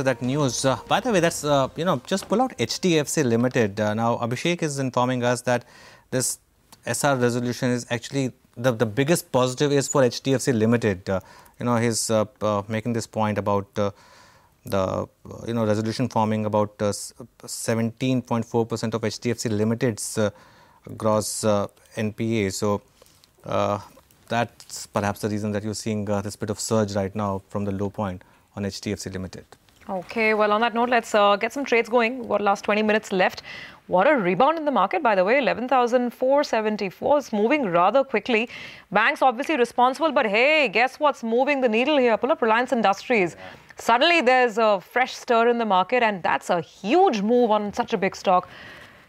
after that news. By the way, that's, just pull out HDFC Limited. Now, Abhishek is informing us that this SR resolution is actually the biggest positive is for HDFC Limited. He's making this point about the resolution forming about 17.4% of HDFC Limited's gross NPA. So that's perhaps the reason that you're seeing this bit of surge right now from the low point on HDFC Limited. Okay, well, on that note, let's get some trades going. We've got last 20 minutes left. What a rebound in the market, by the way. 11,474 is moving rather quickly. Banks obviously responsible, but hey, guess what's moving the needle here? Pull up Reliance Industries. Suddenly there's a fresh stir in the market, and that's a huge move on such a big stock.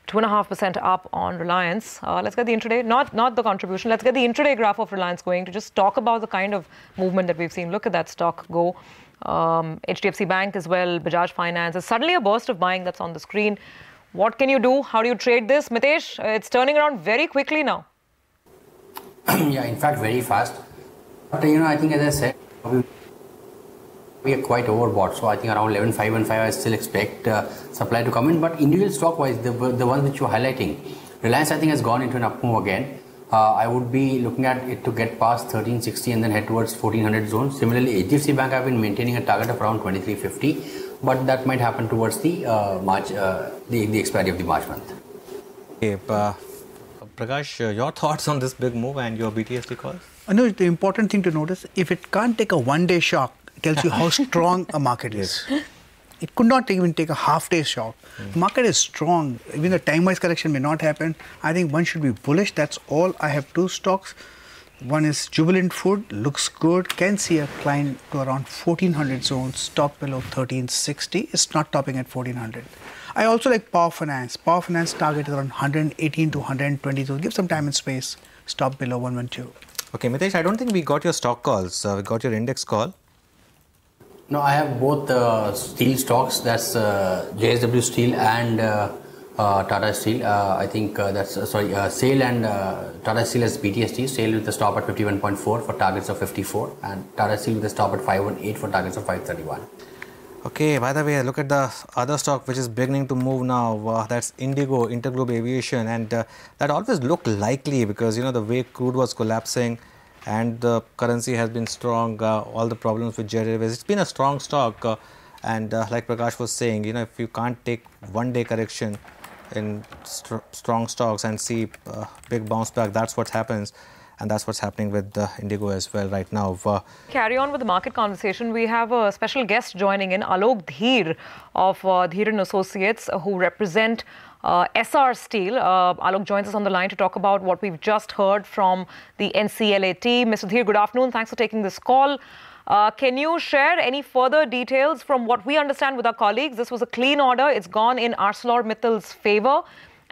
2.5% up on Reliance. Let's get the intraday, not the contribution. Let's get the intraday graph of Reliance going to just talk about the kind of movement that we've seen. Look at that stock go. HDFC Bank as well, Bajaj Finance. There's suddenly a burst of buying that's on the screen. What can you do? How do you trade this? Mitesh, it's turning around very quickly now. Yeah, in fact, very fast. But, I think as I said, we are quite overbought. So I think around 11,515 I still expect supply to come in. But individual stock-wise, the one which you're highlighting, Reliance I think has gone into an up move again. I would be looking at it to get past 1360 and then head towards 1400 zone. Similarly, HDFC Bank I've been maintaining a target of around 2350, but that might happen towards the March, the expiry of the March month. Okay, Prakash, your thoughts on this big move and your BTSD calls? No, the important thing to notice, if it can't take a one-day shock, it tells you how strong a market is. It could not even take a half-day shock. The market is strong. Even the time-wise correction may not happen. I think one should be bullish. That's all. I have two stocks. One is Jubilant Food, looks good, can see a climb to around 1400 zones, stop below 1360. It's not topping at 1400. I also like Power Finance. Power Finance target is around 118 to 120 zones. Give some time and space. Stop below 112. Okay, Mitesh, I don't think we got your stock calls. We got your index call. No, I have both steel stocks. That's JSW Steel and Tata Steel. I think that's SAIL and Tata Steel as BTSD. SAIL with the stop at 51.4 for targets of 54, and Tata Steel with the stop at 518 for targets of 531. Okay, by the way, look at the other stock which is beginning to move now. That's Indigo, Interglobe Aviation, and that always looked likely because the way crude was collapsing and the currency has been strong, all the problems with jet airways. It's been a strong stock, and like Prakash was saying, if you can't take one-day correction in strong stocks and see big bounce back, that's what happens. And that's what's happening with Indigo as well right now. Carry on with the market conversation. We have a special guest joining in, Alok Dheer of Dheer & Associates, who represent SR Steel. Alok joins us on the line to talk about what we've just heard from the NCLAT. Mr. Dheer, good afternoon. Thanks for taking this call. Can you share any further details from what we understand with our colleagues? This was a clean order. It's gone in ArcelorMittal's favor.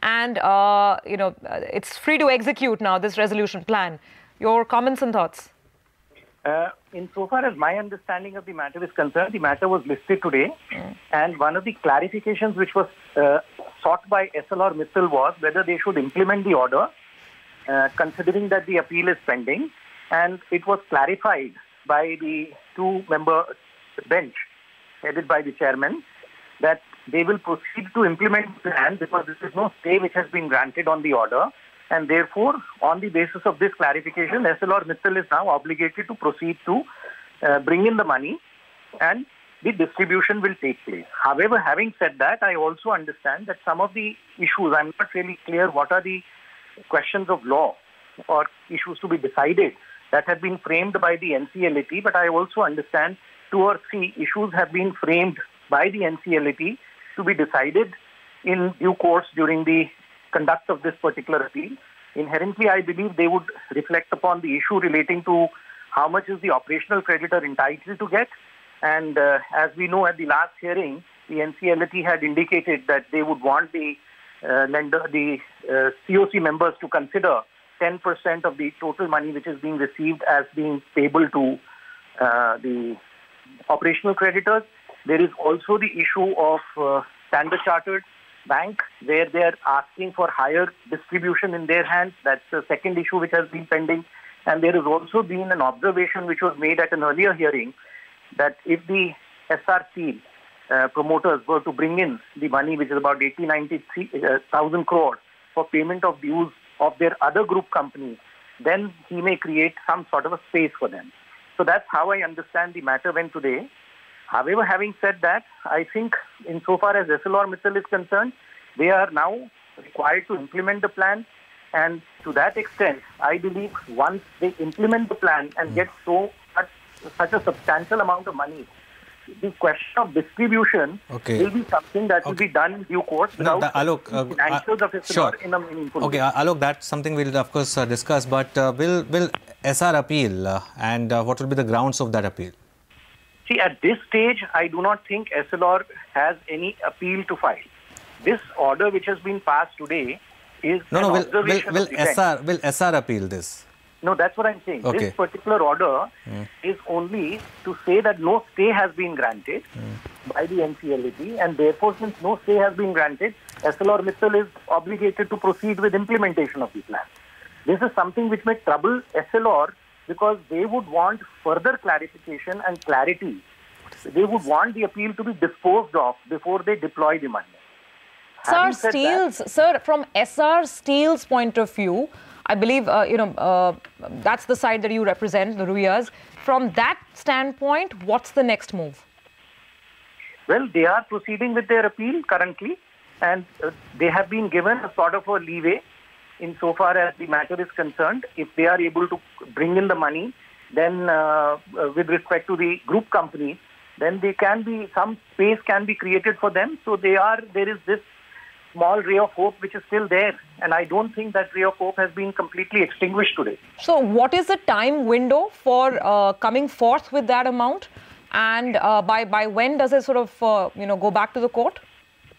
And, it's free to execute now, this resolution plan. Your comments and thoughts? Insofar as my understanding of the matter is concerned, the matter was listed today. And one of the clarifications which was sought by ArcelorMittal was whether they should implement the order, considering that the appeal is pending. And it was clarified by the two-member bench, headed by the chairman, that they will proceed to implement the plan because there is no stay which has been granted on the order. And therefore, on the basis of this clarification, ArcelorMittal is now obligated to proceed to bring in the money and the distribution will take place. However, having said that, I also understand that some of the issues, I'm not really clear what are the questions of law or issues to be decided that have been framed by the NCLAT, but I also understand 2 or 3 issues have been framed by the NCLAT to be decided in due course during the conduct of this particular appeal. Inherently, I believe they would reflect upon the issue relating to how much is the operational creditor entitled to get. And as we know at the last hearing, the NCLAT had indicated that they would want the COC members to consider 10% of the total money which is being received as being payable to the operational creditors. There is also the issue of Standard Chartered Bank, where they are asking for higher distribution in their hands. That's the second issue which has been pending. And there has also been an observation which was made at an earlier hearing that if the SR Steel promoters were to bring in the money, which is about 90,000 crores for payment of dues of their other group companies, then he may create some sort of a space for them. So that's how I understand the matter went today. However, having said that, I think insofar as SLR is concerned, they are now required to implement the plan. And to that extent, I believe once they implement the plan and get such a substantial amount of money, the question of distribution will be something that will be done in due course without financials of SLR in a meaningful way. Alok, that's something we'll of course discuss. But will SR appeal and what will be the grounds of that appeal? See, at this stage, I do not think SLR has any appeal to file. This order which has been passed today is will SR appeal this? No, that's what I'm saying. This particular order is only to say that no stay has been granted by the NCLAT, and therefore, since no stay has been granted, SLR is obligated to proceed with implementation of the plan. This is something which may trouble SLR because they would want further clarification and clarity. They would want the appeal to be disposed of before they deploy the money. Sir, from SR Steel's point of view, I believe, that's the side that you represent, the Ruiyas. From that standpoint, what's the next move? Well, they are proceeding with their appeal currently, and they have been given a sort of a leeway insofar as the matter is concerned. If they are able to bring in the money, then with respect to the group companies, then some space can be created for them. So there is this small ray of hope which is still there, and I don't think that ray of hope has been completely extinguished today. So what is the time window for coming forth with that amount, and by when does it sort of go back to the court?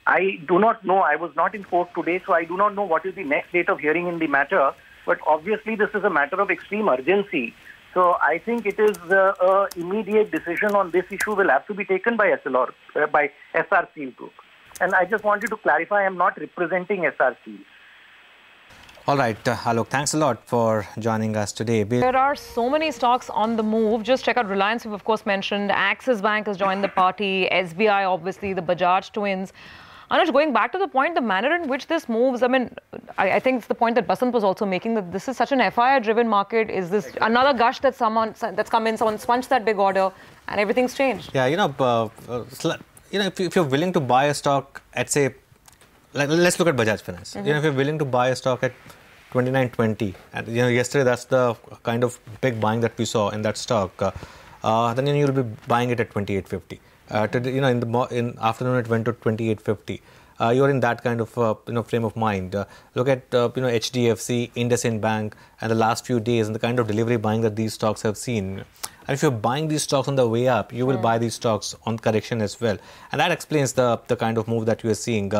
I do not know. I was not in court today, so I do not know what is the next date of hearing in the matter, but obviously this is a matter of extreme urgency. So I think it is an immediate decision on this issue will have to be taken by by SR Steel Group. And I just wanted to clarify, I am not representing SR Steel. All right, Alok, thanks a lot for joining us today. There are so many stocks on the move. Just check out Reliance, we've of course mentioned. Axis Bank has joined the party. SBI, obviously, the Bajaj twins. Anuj, going back to the point, the manner in which this moves, I mean, I think it's the point that Basant was also making, that this is such an FII-driven market. Is this another gush that's come in, someone sponged that big order, and everything's changed? Yeah, if you're willing to buy a stock at, say, let's look at Bajaj Finance. If you're willing to buy a stock at 29.20, and yesterday that's the kind of big buying that we saw in that stock, then you'll be buying it at 28.50. In afternoon it went to 28.50. You're in that kind of frame of mind. Look at HDFC, IndusInd Bank, and the last few days and the kind of delivery buying that these stocks have seen. And if you're buying these stocks on the way up, you will buy these stocks on correction as well. And that explains the kind of move that you are seeing.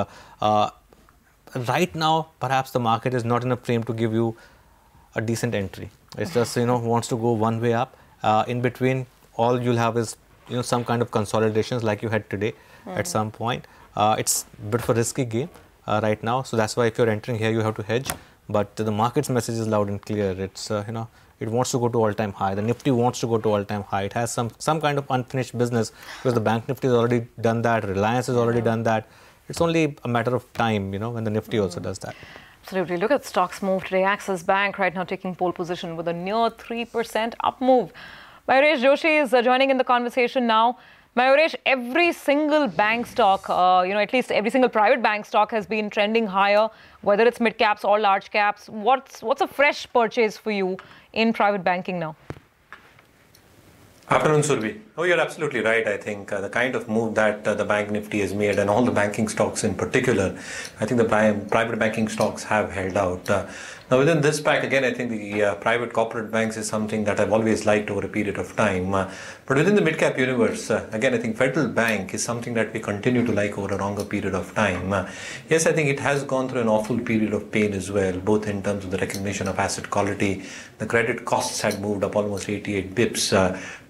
Right now, perhaps the market is not in a frame to give you a decent entry. It's just wants to go one way up. In between, all you'll have is some kind of consolidations like you had today at some point. It's a bit of a risky game right now, so that's why if you're entering here, you have to hedge. But the market's message is loud and clear. It's it wants to go to all-time high. The Nifty wants to go to all-time high. It has some kind of unfinished business because the Bank Nifty has already done that. Reliance has already done that. It's only a matter of time, when the Nifty also does that. Absolutely. Look at stocks move today. Axis Bank right now taking pole position with a near 3% up move. Mayuresh Joshi is joining in the conversation now. Mayuresh, every single bank stock, at least every single private bank stock has been trending higher, whether it's mid-caps or large caps. What's a fresh purchase for you in private banking now? Afternoon, Survi. Oh, you're absolutely right. I think the kind of move that the Bank Nifty has made, and all the banking stocks in particular, I think the private banking stocks have held out. Now, within this pack, again, I think the private corporate banks is something that I've always liked over a period of time. But within the mid-cap universe, again, I think Federal Bank is something that we continue to like over a longer period of time. Yes, I think it has gone through an awful period of pain as well, both in terms of the recognition of asset quality. The credit costs had moved up almost 88 bips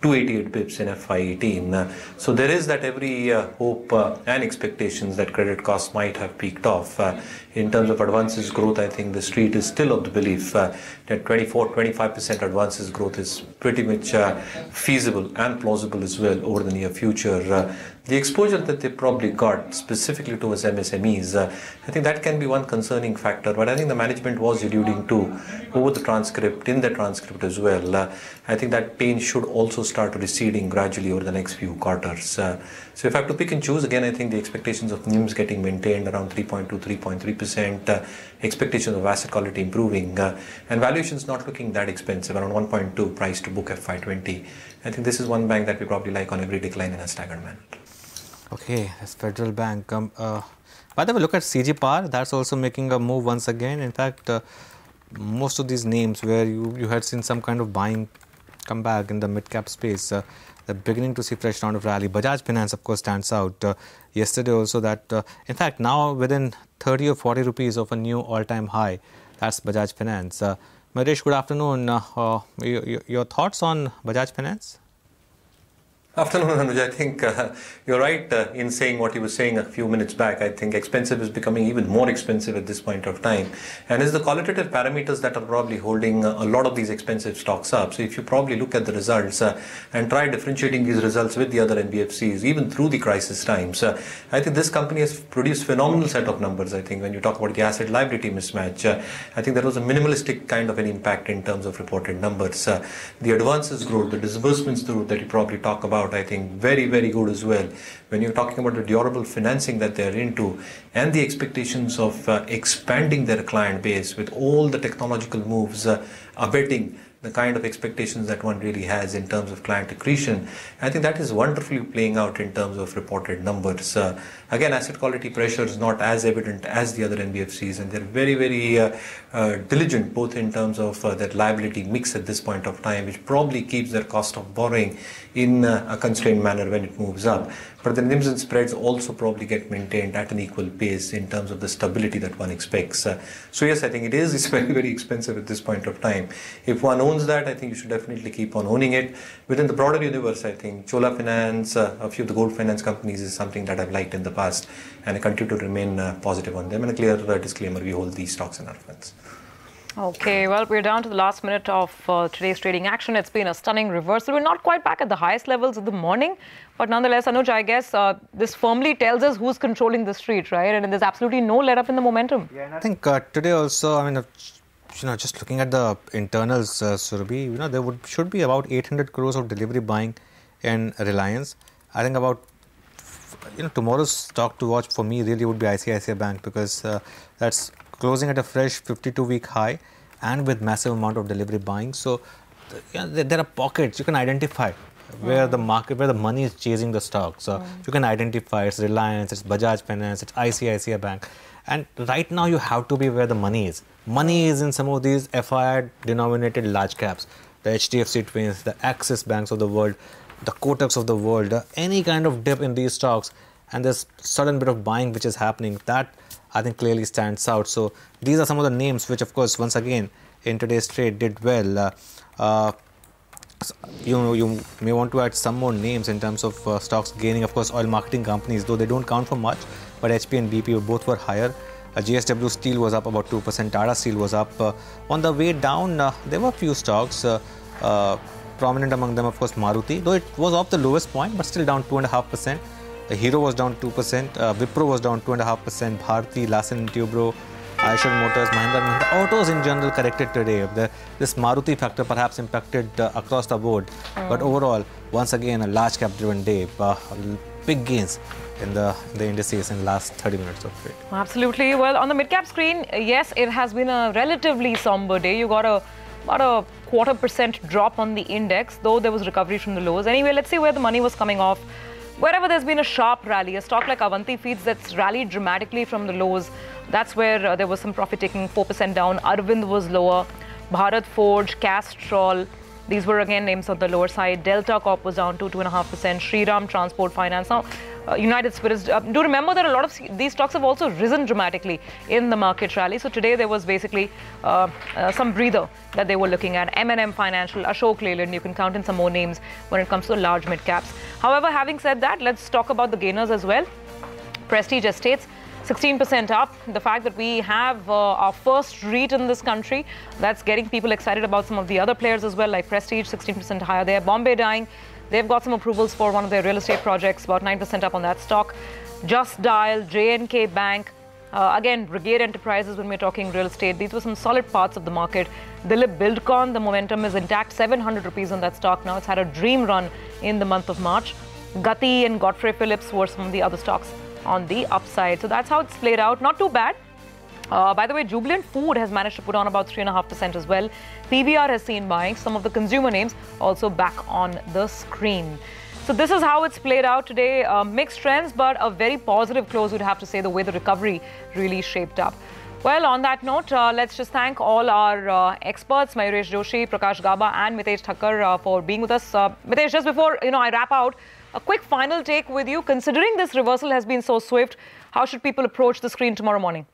to 288 pips in FY18. So there is that every hope and expectations that credit costs might have peaked off. In terms of advances growth, I think the street is still of the belief that 24-25% advances growth is pretty much feasible and plausible as well over the near future. The exposure that they probably got specifically towards MSMEs, I think that can be one concerning factor, but I think the management was alluding to over the transcript, in the transcript as well. I think that pain should also start receding gradually over the next few quarters. So if I have to pick and choose, again, I think the expectations of NIMs getting maintained around 3.2-3.3%, expectations of asset quality improving, and valuations not looking that expensive, around 1.2 price to book FY20. I think this is one bank that we probably like on every decline in a staggered manner. Okay, that's Federal Bank. By the way, look at CG Power. That's also making a move once again. In fact, most of these names where you had seen some kind of buying come back in the mid-cap space, they're beginning to see fresh round of rally. Bajaj Finance, of course, stands out. Yesterday also that, in fact, now within 30 or 40 rupees of a new all-time high, that's Bajaj Finance. Mahesh, good afternoon. Your thoughts on Bajaj Finance? Afternoon, Anuj. I think you're right in saying what you were saying a few minutes back. I think expensive is becoming even more expensive at this point of time. And it's the qualitative parameters that are probably holding a lot of these expensive stocks up. So if you probably look at the results and try differentiating these results with the other NBFCs, even through the crisis times, I think this company has produced phenomenal set of numbers. I think when you talk about the asset liability mismatch, I think there was a minimalistic kind of an impact in terms of reported numbers. The advances growth, the disbursements growth that you probably talk about, I think very, very good as well. When you're talking about the durable financing that they're into and the expectations of expanding their client base with all the technological moves abetting the kind of expectations that one really has in terms of client accretion, I think that is wonderfully playing out in terms of reported numbers. Again, asset quality pressure is not as evident as the other NBFCs, and they're very, very diligent both in terms of that liability mix at this point of time, which probably keeps their cost of borrowing in a constrained manner when it moves up. But the NIMs and spreads also probably get maintained at an equal pace in terms of the stability that one expects. So yes, I think it is very, very expensive at this point of time. If one owns that, I think you should definitely keep on owning it. Within the broader universe, I think Chola Finance, a few of the gold finance companies is something that I've liked in the past, and I continue to remain positive on them. And a clear disclaimer, we hold these stocks in our funds. Okay, well, we're down to the last minute of today's trading action. It's been a stunning reversal. We're not quite back at the highest levels of the morning, but nonetheless, Anuj, I guess this firmly tells us who's controlling the street, right? And there's absolutely no let up in the momentum. Yeah, and I think today also, I mean, just looking at the internals, Surabhi, there should be about 800 crores of delivery buying in Reliance. I think about, tomorrow's stock to watch for me really would be ICICI Bank, because that's closing at a fresh 52-week high and with massive amount of delivery buying. So there are pockets you can identify where the market, where the money is chasing the stocks. You can identify it's Reliance, it's Bajaj Finance, it's ICICI Bank. And right now you have to be where the money is. Money is in some of these FII denominated large caps, the HDFC Twins, the Axis Banks of the world, the Kotaks of the world, any kind of dip in these stocks, and there's sudden bit of buying which is happening, that I think clearly stands out. So these are some of the names which, of course, once again in today's trade did well. You may want to add some more names in terms of stocks gaining. Of course, oil marketing companies, though they don't count for much, but HP and BP both were higher. GSW Steel was up about 2%. Tata Steel was up. On the way down, there were a few stocks. Prominent among them, of course, Maruti, though it was off the lowest point, but still down 2.5%. Hero was down 2%, Wipro was down 2.5%, Bharti, Larsen & Toubro, Eicher Motors, Mahindra Autos in general corrected today. This Maruti factor perhaps impacted across the board, but overall, once again, a large cap driven day. Big gains in the indices in the last 30 minutes of trade. Absolutely. Well, on the mid-cap screen, yes, it has been a relatively somber day. You got about a 0.25% drop on the index, though there was recovery from the lows. Anyway, let's see where the money was coming off. Wherever there's been a sharp rally, a stock like Avanti Feeds that's rallied dramatically from the lows, that's where there was some profit taking, 4% down. Arvind was lower. Bharat Forge, Castrol, these were again names on the lower side. Delta Corp was down 2.5%. Shriram Transport Finance. Now, United Spirits. Do remember that a lot of these stocks have also risen dramatically in the market rally. So today there was basically some breather that they were looking at. M&M Financial, Ashok Leyland, you can count in some more names when it comes to large mid caps. However, having said that, let's talk about the gainers as well. Prestige Estates, 16% up. The fact that we have our first REIT in this country, that's getting people excited about some of the other players as well, like Prestige, 16% higher there. Bombay Dyeing, they've got some approvals for one of their real estate projects, about 9% up on that stock. Just Dial, J&K Bank, again, Brigade Enterprises when we're talking real estate. These were some solid parts of the market. Dilip Buildcon, the momentum is intact, 700 rupees on that stock now. It's had a dream run in the month of March. Gati and Godfrey Phillips were some of the other stocks on the upside. So that's how it's played out. Not too bad. By the way, Jubilant Food has managed to put on about 3.5% as well. PVR has seen buying. Some of the consumer names also back on the screen. So this is how it's played out today. Mixed trends, but a very positive close, we'd have to say, the way the recovery really shaped up. Well, on that note, let's just thank all our experts, Mayuresh Joshi, Prakash Gaba and Mitesh Thakkar for being with us. Mitesh, just before I wrap out, a quick final take with you. Considering this reversal has been so swift, how should people approach the screen tomorrow morning?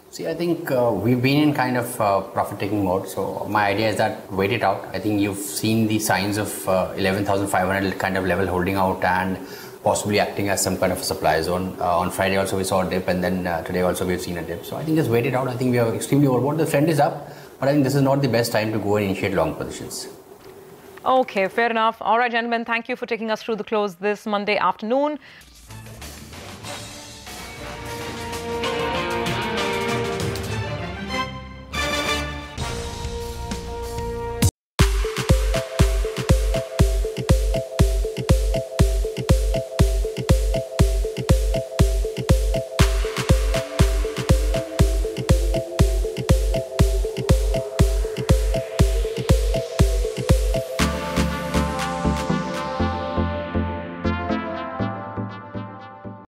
See, I think we've been in kind of profit-taking mode. So my idea is that wait it out. I think you've seen the signs of 11,500 kind of level holding out and possibly acting as some kind of a supply zone. On Friday also we saw a dip, and then today also we've seen a dip. So I think just wait it out. I think we are extremely overbought. The trend is up, but I think this is not the best time to go and initiate long positions. Okay, fair enough. All right, gentlemen, thank you for taking us through the close this Monday afternoon.